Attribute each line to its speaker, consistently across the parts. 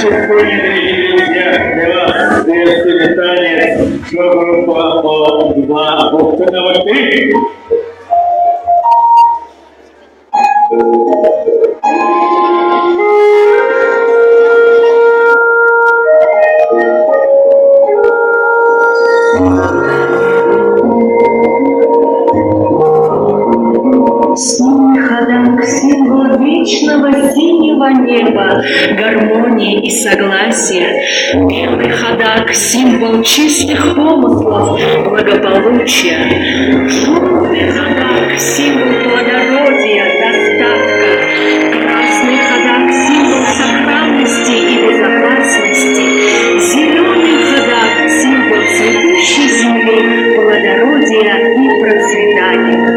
Speaker 1: Дорогие друзья, для вас приветственный танец, группа О2, Бухтанова 3.
Speaker 2: Синий ходок — символ вечного синего неба, гармонии и согласия. Белый ходок — символ чистых помыслов, благополучия. Желтый ходок — символ плодородия, достатка. Красный ходок — символ сохранности и безопасности. Зеленый ходок — символ цветущей земли, плодородия и процветания.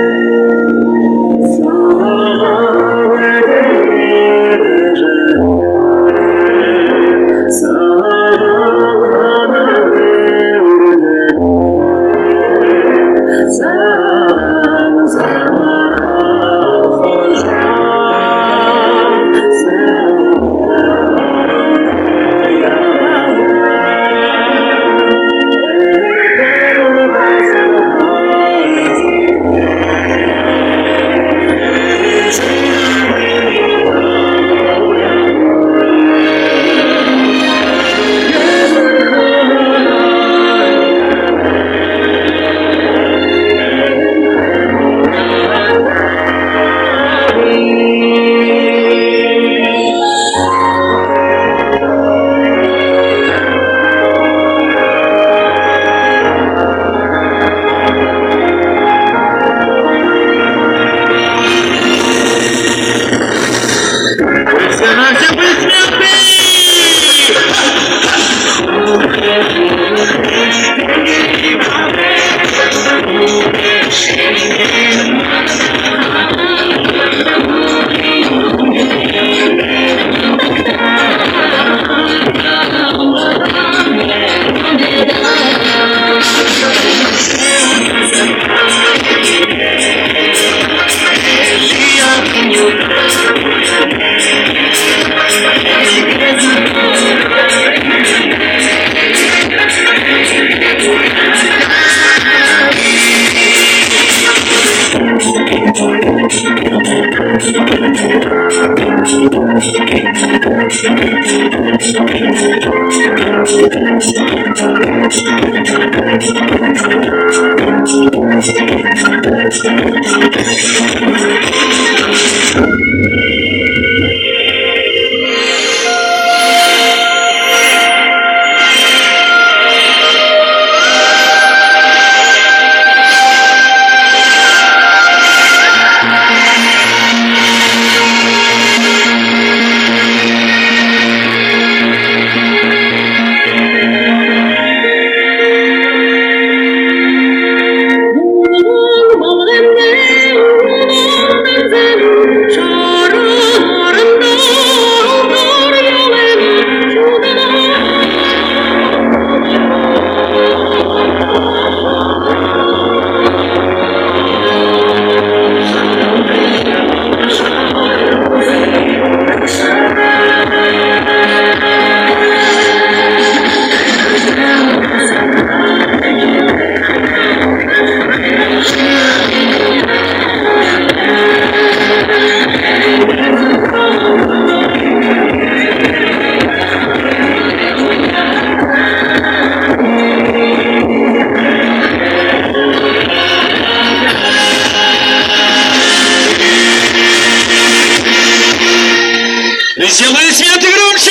Speaker 1: Сделай свет и громче!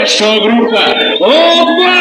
Speaker 1: Что группа? Опа!